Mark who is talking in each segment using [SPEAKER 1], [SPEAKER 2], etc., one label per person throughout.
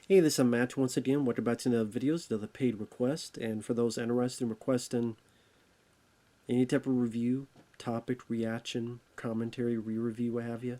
[SPEAKER 1] Hey, this is Matt once again. Welcome back to the videos, the paid request. And for those interested in requesting any type of review, topic, reaction, commentary, re-review, what have you,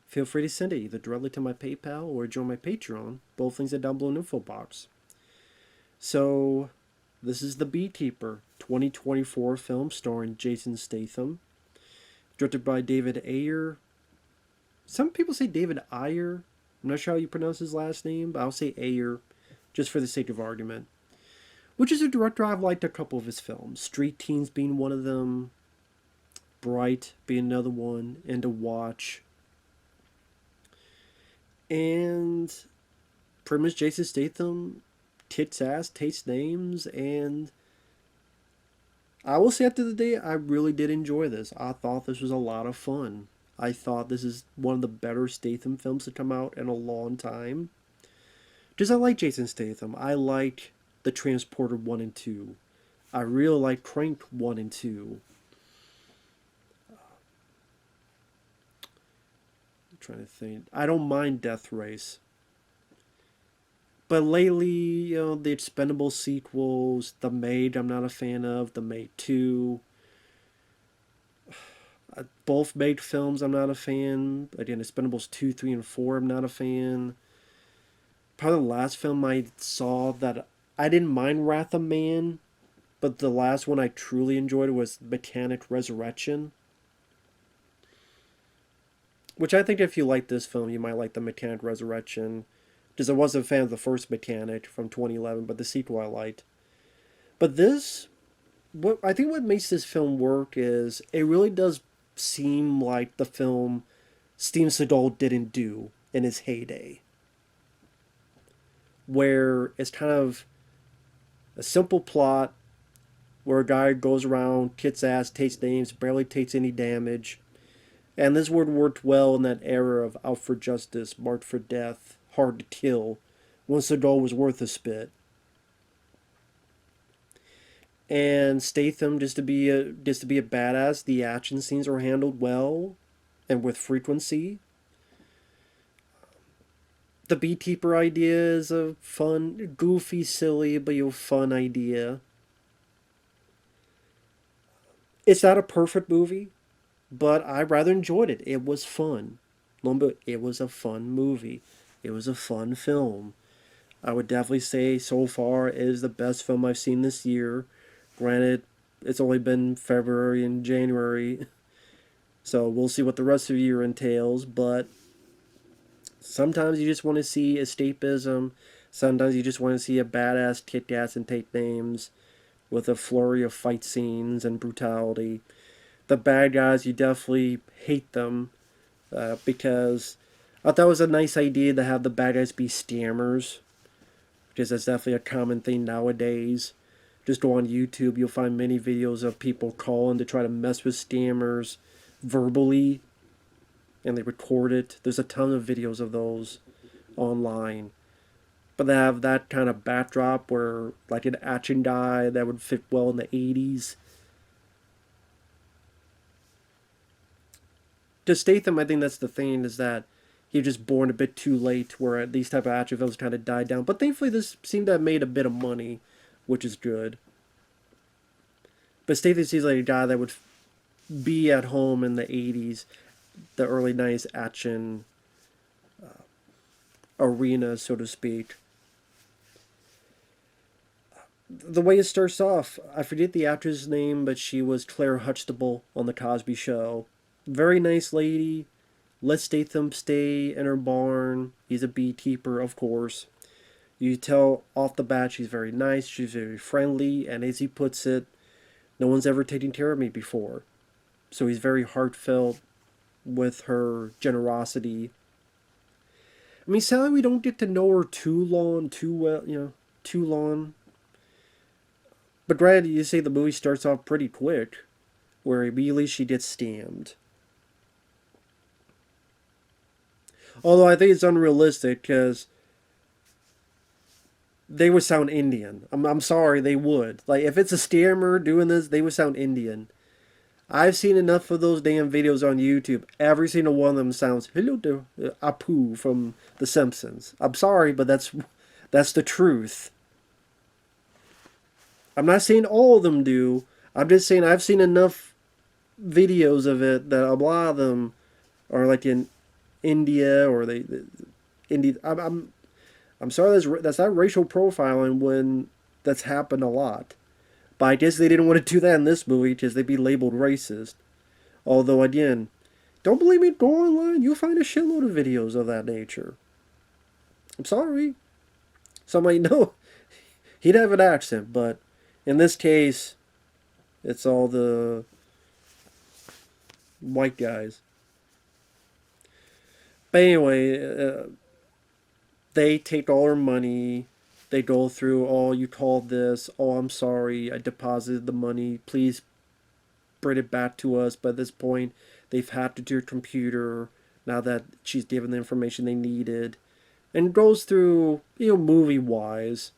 [SPEAKER 1] feel free to send it either directly to my PayPal or join my Patreon. Both links are down below in the info box. So, this is The Beekeeper, 2024 film starring Jason Statham, directed by David Ayer. Some people say David Ayer. I'm not sure how you pronounce his last name, but I'll say Ayer, just for the sake of argument. Which is a director I've liked a couple of his films. Street Teens being one of them, Bright being another one, and To Watch. And pretty much Jason Statham kicks ass, takes names, and I will say at the end of the day, I really did enjoy this. I thought this was a lot of fun. I thought this is one of the better Statham films to come out in a long time. Because I like Jason Statham. I like The Transporter 1 and 2. I really like Crank 1 and 2. I'm trying to think. I don't mind Death Race. But lately, the Expendable sequels, The Maid I'm not a fan of, The Maid 2. Both Maid films I'm not a fan. Again, Expendables 2, 3, and 4 I'm not a fan. Probably the last film I saw that I didn't mind Wrath of Man, but the last one I truly enjoyed was Mechanic Resurrection. Which I think if you like this film, you might like the Mechanic Resurrection. Because I wasn't a fan of the first Mechanic from 2011, but the sequel I liked. But this, I think what makes this film work is it really does seem like the film Steven Seagal didn't do in his heyday. Where it's kind of a simple plot where a guy goes around, kicks ass, takes names, barely takes any damage. And this word worked well in that era of Out for Justice, Marked for Death, Hard to Kill, when Seagal was worth a spit. And Statham, just to be a badass, the action scenes are handled well and with frequency. The Beekeeper idea is a fun, goofy, silly, but fun idea. It's not a perfect movie, but I rather enjoyed it. It was fun. It was a fun movie. It was a fun film. I would definitely say so far it is the best film I've seen this year. Granted, it's only been February and January, so we'll see what the rest of the year entails, but sometimes you just want to see escapism. Sometimes you just want to see a badass kick ass and take names with a flurry of fight scenes and brutality. The bad guys, you definitely hate them because I thought it was a nice idea to have the bad guys be scammers, because that's definitely a common thing nowadays. Just go on YouTube, you'll find many videos of people calling to try to mess with scammers verbally, and they record it. There's a ton of videos of those online. But they have that kind of backdrop where, like an action guy that would fit well in the 80s. To Statham, I think that's the thing, is that he was just born a bit too late, where these type of action films kind of died down. But thankfully, this seemed to have made a bit of money, which is good. But Statham seems like a guy that would be at home in the 80s, the early 90s action arena, so to speak. The way it starts off, I forget the actress' name, but she was Claire Huxtable on The Cosby Show. Very nice lady. Let Statham stay in her barn. He's a beekeeper, of course. You tell off the bat she's very nice, she's very friendly, and as he puts it, no one's ever taken care of me before. So he's very heartfelt with her generosity. I mean, sadly, we don't get to know her too long. But granted, you say the movie starts off pretty quick, where immediately she gets scammed. Although I think it's unrealistic, because they would sound Indian. I'm sorry, they would. Like, if it's a scammer doing this, they would sound Indian. I've seen enough of those damn videos on YouTube. Every single one of them sounds, hello to Apu from The Simpsons. I'm sorry, but that's That's the truth. I'm not saying all of them do. I'm just saying I've seen enough videos of it that a lot of them are like in India or India. I'm sorry that's not racial profiling when that's happened a lot. But I guess they didn't want to do that in this movie because they'd be labeled racist. Although again, don't believe me? Go online. You'll find a shitload of videos of that nature. I'm sorry. Somebody know he'd have an accent, but in this case, it's all the white guys. But anyway, they take all her money. They go through, oh, you called this. Oh, I'm sorry. I deposited the money. Please bring it back to us. By this point, they've hacked into your computer now that she's given the information they needed. And goes through, movie wise,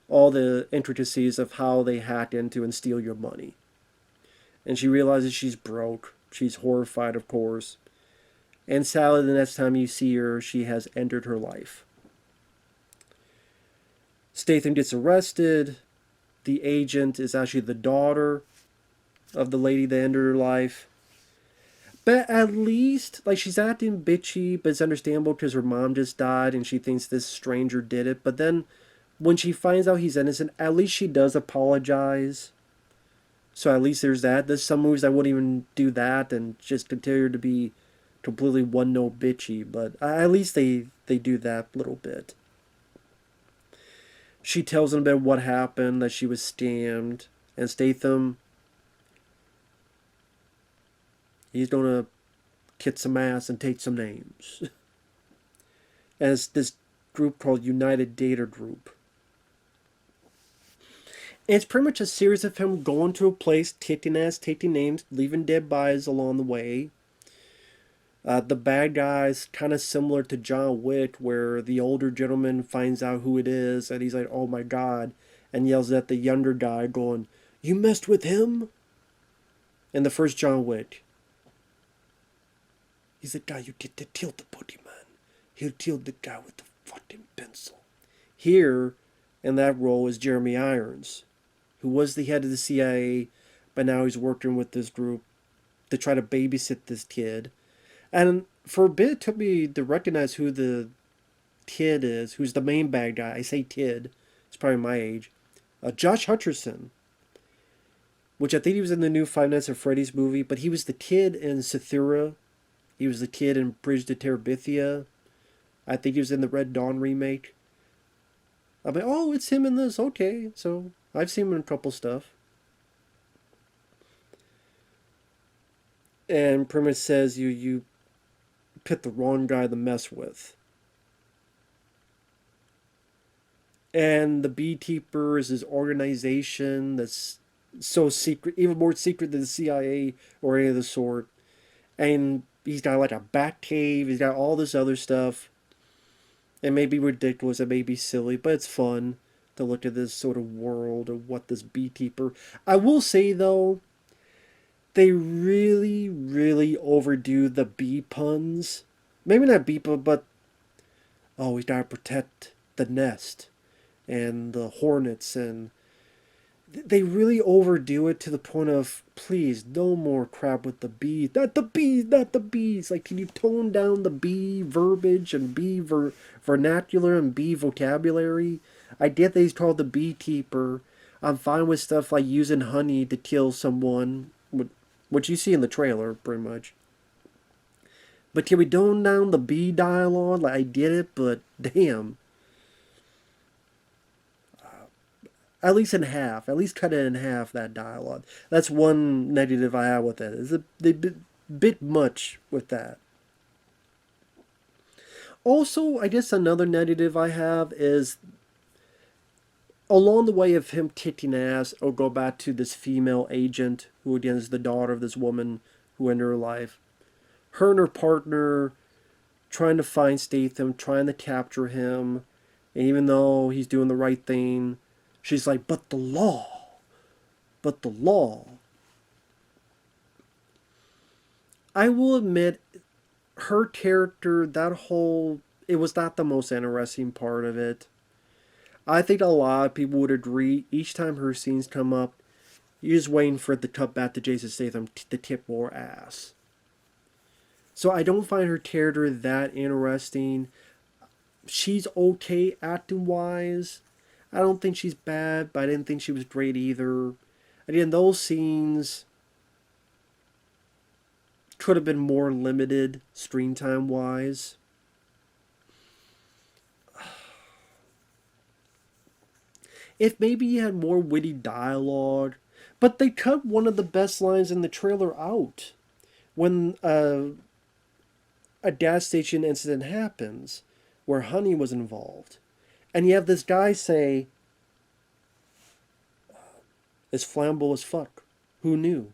[SPEAKER 1] all the intricacies of how they hack into and steal your money. And she realizes she's broke. She's horrified, of course. And sadly, the next time you see her, she has entered her life. Statham gets arrested. The agent is actually the daughter of the lady that entered her life. But at least, like, she's acting bitchy, but it's understandable because her mom just died and she thinks this stranger did it. But then, when she finds out he's innocent, at least she does apologize. So at least there's that. There's some movies that wouldn't even do that and just continue to be completely one-note bitchy. But at least they do that little bit. She tells him about what happened, that she was scammed. And Statham, he's going to kick some ass and take some names. And it's this group called United Data Group. And it's pretty much a series of him going to a place, kicking ass, taking names, leaving dead bodies along the way. The bad guy's kind of similar to John Wick, where the older gentleman finds out who it is, and he's like, oh my god, and yells at the younger guy, going, you messed with him? In the first John Wick. He's the guy you get to kill the boogeyman. He'll kill the guy with the fucking pencil. Here, in that role, is Jeremy Irons, who was the head of the CIA, but now he's working with this group to try to babysit this kid. And for a bit, it took me to recognize who the kid is, who's the main bad guy. I say kid, it's probably my age. Josh Hutcherson, which I think he was in the new Five Nights at Freddy's movie, but he was the kid in Cythera. He was the kid in Bridge to Terabithia. I think he was in the Red Dawn remake. I'm like, oh, it's him in this. Okay, so I've seen him in a couple stuff. And pretty much says you picked the wrong guy to mess with. And the Beekeeper is his organization that's so secret, even more secret than the CIA or any of the sort. And he's got like a bat cave, he's got all this other stuff. It may be ridiculous, it may be silly, but it's fun to look at this sort of world of what this Beekeeper. I will say though, they really, really overdo the bee puns. Maybe not bee puns, but oh, we gotta protect the nest and the hornets, and they really overdo it to the point of, please, no more crap with the bees. Not the bees, not the bees. Like, can you tone down the bee verbiage and bee vernacular and bee vocabulary? I get that he's called the Beekeeper. I'm fine with stuff like using honey to kill someone, which you see in the trailer, pretty much. But can we tone down the bee dialogue? Like, I get it, but damn. At least in half. At least cut it in half, that dialogue. That's one negative I have with it. It's a bit much with that. Also, I guess another negative I have is along the way of him kicking ass, or go back to this female agent, who again is the daughter of this woman who ended her life. Her and her partner trying to find Statham, trying to capture him, and even though he's doing the right thing, she's like, but the law. But the law. I will admit, her character, that whole... It was not the most interesting part of it. I think a lot of people would agree. Each time her scenes come up, you're just waiting for it to cut back to Jason Statham to tip more ass. So I don't find her character that interesting. She's okay acting wise. I don't think she's bad, but I didn't think she was great either. Again, those scenes could have been more limited screen time wise. If maybe you had more witty dialogue, but they cut one of the best lines in the trailer out when a gas station incident happens where honey was involved. And you have this guy say, "It's flammable as fuck. Who knew?"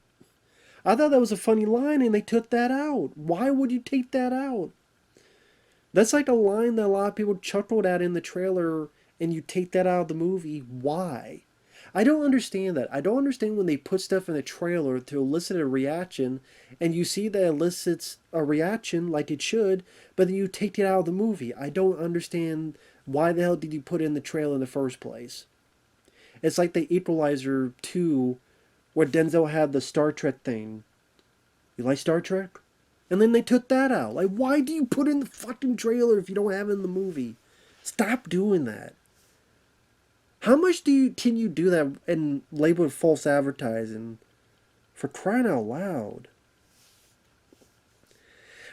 [SPEAKER 1] I thought that was a funny line and they took that out. Why would you take that out? That's like a line that a lot of people chuckled at in the trailer and you take that out of the movie. Why? I don't understand that. I don't understand when they put stuff in the trailer to elicit a reaction and you see that elicits a reaction like it should, but then you take it out of the movie. I don't understand why the hell did you put it in the trailer in the first place. It's like the Equalizer 2 where Denzel had the Star Trek thing. You like Star Trek? And then they took that out. Like, why do you put in the fucking trailer if you don't have it in the movie? Stop doing that. How much can you do that and label it false advertising? For crying out loud.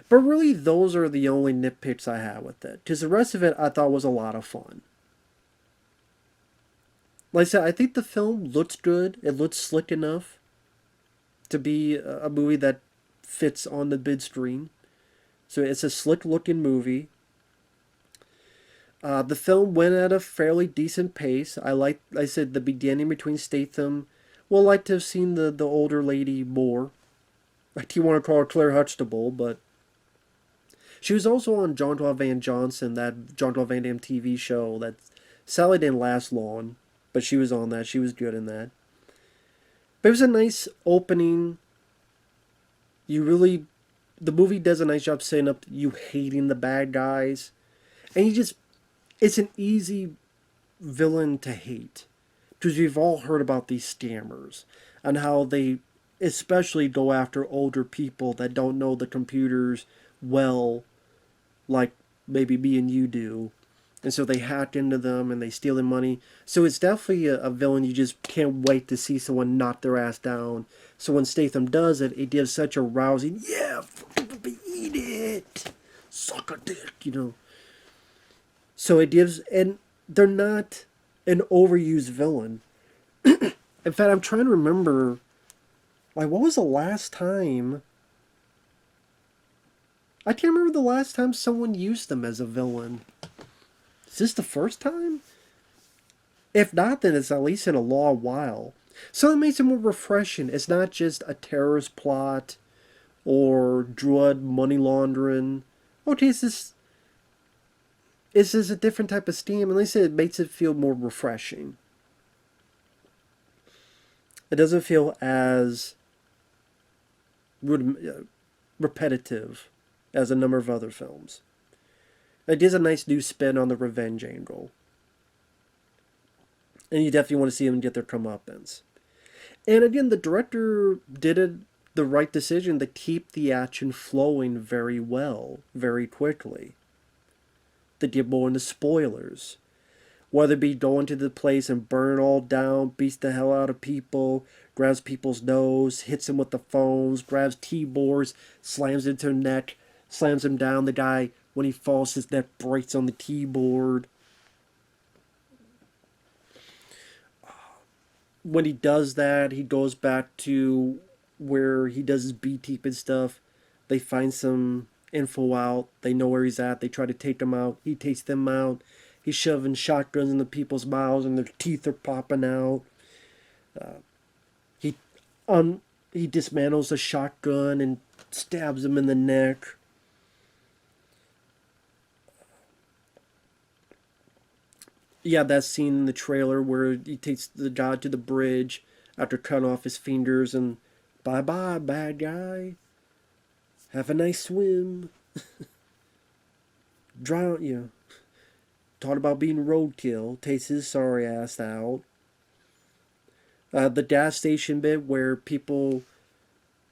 [SPEAKER 1] But really, those are the only nitpicks I have with it. Because the rest of it I thought was a lot of fun. Like I said, I think the film looks good. It looks slick enough to be a movie that fits on the big screen. So it's a slick looking movie. The film went at a fairly decent pace. I said, the beginning between Statham. Well, like to have seen the older lady more. I do want to call her Claire Huxtable, but she was also on Jean-Claude Van Johnson, that Jean-Claude Van Damme TV show that sadly didn't last long, but she was on that. She was good in that. But it was a nice opening. The movie does a nice job setting up you hating the bad guys. And it's an easy villain to hate. Because we've all heard about these scammers and how they especially go after older people that don't know the computers well, like maybe me and you do. And so they hack into them and they steal their money. So it's definitely a villain you just can't wait to see someone knock their ass down. So when Statham does it, it gives such a rousing, yeah, fucking eat it, suck a dick. So it gives, and they're not an overused villain. In fact, I'm trying to remember, like, what was the last time? I can't remember the last time someone used them as a villain. Is this the first time? If not, then it's at least in a long while. So it makes it more refreshing. It's not just a terrorist plot or drug money laundering. Okay, it's just a different type of scam. And like I said, it makes it feel more refreshing. It doesn't feel as repetitive as a number of other films. It is a nice new spin on the revenge angle. And you definitely want to see them get their comeuppance. And again, the director did the right decision to keep the action flowing very well, very quickly. To get more into spoilers. Whether it be going to the place and burn it all down, beats the hell out of people, grabs people's nose, hits them with the phones, grabs keyboards, slams into their neck, slams him down. The guy, when he falls, his neck breaks on the keyboard. When he does that, he goes back to where he does his beekeeping stuff. They find some info out. They know where he's at. They try to take him out. He takes them out. He's shoving shotguns into people's mouths and their teeth are popping out. He dismantles a shotgun and stabs him in the neck. Yeah, that scene in the trailer where he takes the guy to the bridge after cutting off his fingers and bye-bye, bad guy. Have a nice swim. Drown you. Talked about being roadkill. Takes his sorry ass out. The gas station bit where people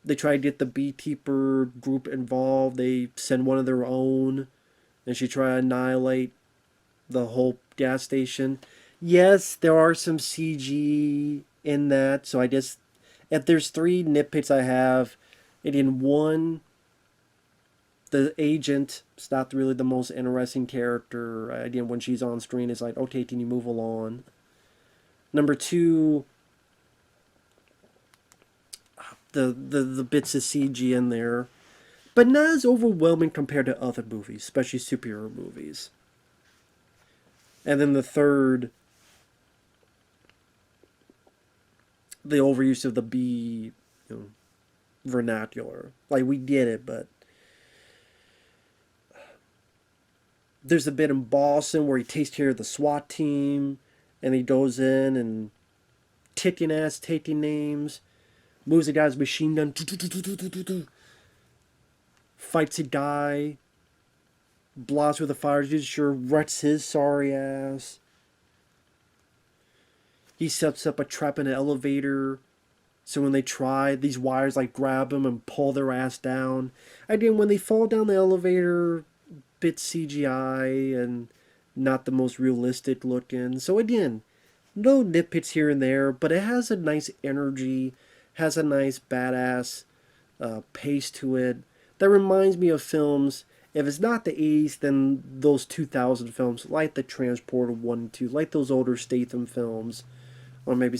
[SPEAKER 1] they try to get the Beekeeper group involved. They send one of their own, and she try to annihilate the whole gas station. Yes, there are some CG in that, so I just if there's three nitpicks I have, and in one, the agent is not really the most interesting character. Again, when she's on screen, it's like, okay, can you move along? Number two, the bits of CG in there, but not as overwhelming compared to other movies, especially superhero movies. And then the third, the overuse of the B, you know, vernacular. Like we get it, but there's a bit in Boston where he takes care of the SWAT team, and he goes in and kicking ass, taking names, moves the guy's machine gun, fights a guy, blasts with a fire extinguisher, wrecks his sorry ass. He sets up a trap in an elevator, so when they try, these wires like grab them and pull their ass down. Again, when they fall down the elevator, bit CGI and not the most realistic looking. So again, no nitpicks here and there, but it has a nice energy, has a nice badass pace to it that reminds me of films. If it's not the 80s, then those 2000 films, like the Transporter 1 and 2, like those older Statham films, or maybe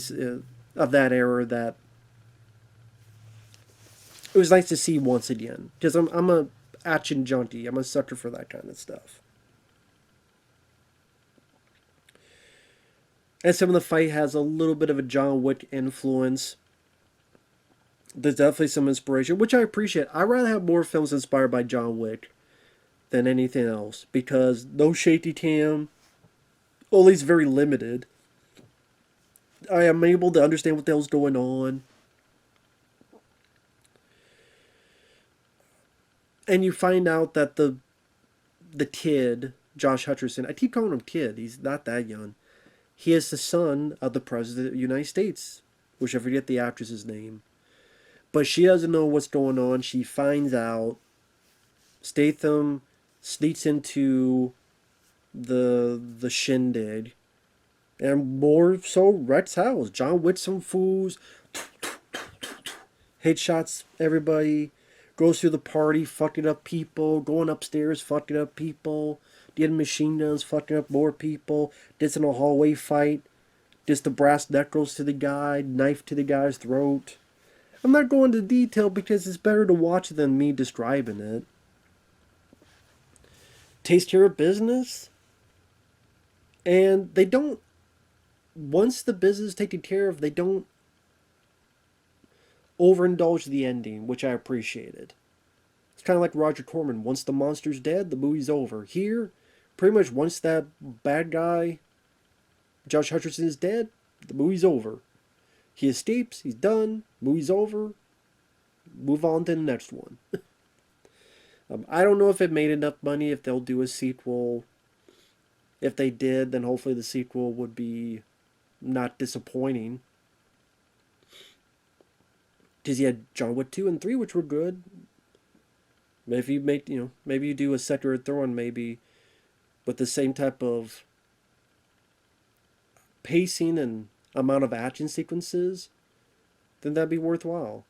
[SPEAKER 1] of that era that it was nice to see once again. Because I'm a action junkie. I'm a sucker for that kind of stuff. And some of the fight has a little bit of a John Wick influence. There's definitely some inspiration, which I appreciate. I'd rather have more films inspired by John Wick than anything else. Because no shaky cam, or at least very limited. I am able to understand what the hell's going on. And you find out that the kid, Josh Hutcherson, I keep calling him kid, he's not that young. He is the son of the President of the United States, which I forget the actress's name. But she doesn't know what's going on. She finds out. Statham sneaks into the shindig. And more so wrecks house. John Wick some fools. Headshots everybody. Goes through the party, fucking up people. Going upstairs, fucking up people. Getting machine guns, fucking up more people. Gets in a hallway fight. Just the brass knuckles to the guy. Knife to the guy's throat. I'm not going into detail because it's better to watch it than me describing it. Takes care of business. And they don't, once the business is taken care of, they don't overindulge the ending, which I appreciated. It's kind of like Roger Corman. Once the monster's dead, the movie's over. Here, pretty much once that bad guy, Josh Hutcherson, is dead, the movie's over. He escapes, he's done, movie's over, move on to the next one. I don't know if it made enough money, if they'll do a sequel. If they did, then hopefully the sequel would be not disappointing. Because you had John Wick 2 and 3, which were good. If you make, maybe you do a second or third one, maybe with the same type of pacing and amount of action sequences, then that'd be worthwhile.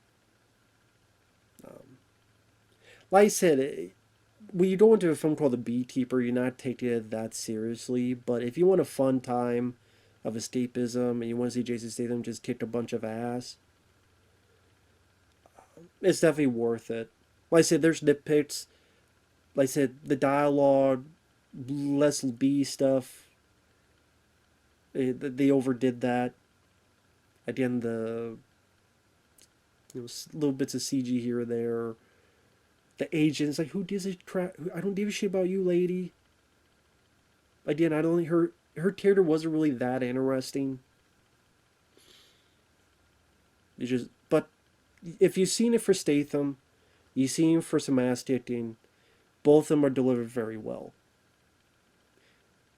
[SPEAKER 1] Like I said, when you go into a film called The Beekeeper, you're not taking it that seriously. But if you want a fun time of escapism and you want to see Jason Statham just kick a bunch of ass, it's definitely worth it. Like I said, there's nitpicks. Like I said, the dialogue, less B stuff. They overdid that. Again, the little bits of CG here or there. The agent's like, who gives a crap? I don't give a shit about you, lady. Again, I don't think her character wasn't really that interesting. It's just, but if you've seen it for Statham, you've seen it for some ass kicking. Both of them are delivered very well.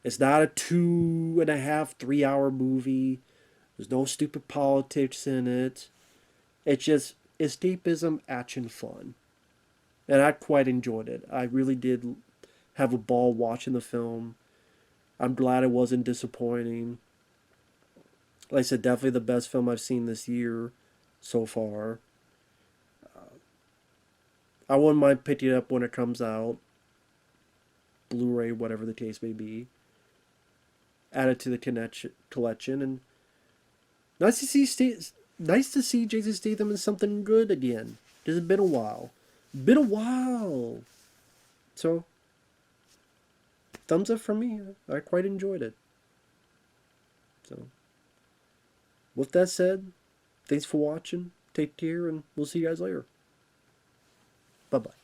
[SPEAKER 1] It's not a 2.5, 3 hour movie. There's no stupid politics in it. It's just escapism, action, fun. And I quite enjoyed it. I really did have a ball watching the film. I'm glad it wasn't disappointing. Like I said, definitely the best film I've seen this year so far. I wouldn't mind picking it up when it comes out, Blu-ray, whatever the case may be. Add it to the collection, and nice to nice to see Jason Statham in something good again. It's been a while, been a while. So thumbs up from me. I quite enjoyed it. So with that said, thanks for watching. Take care, and we'll see you guys later. Bye bye.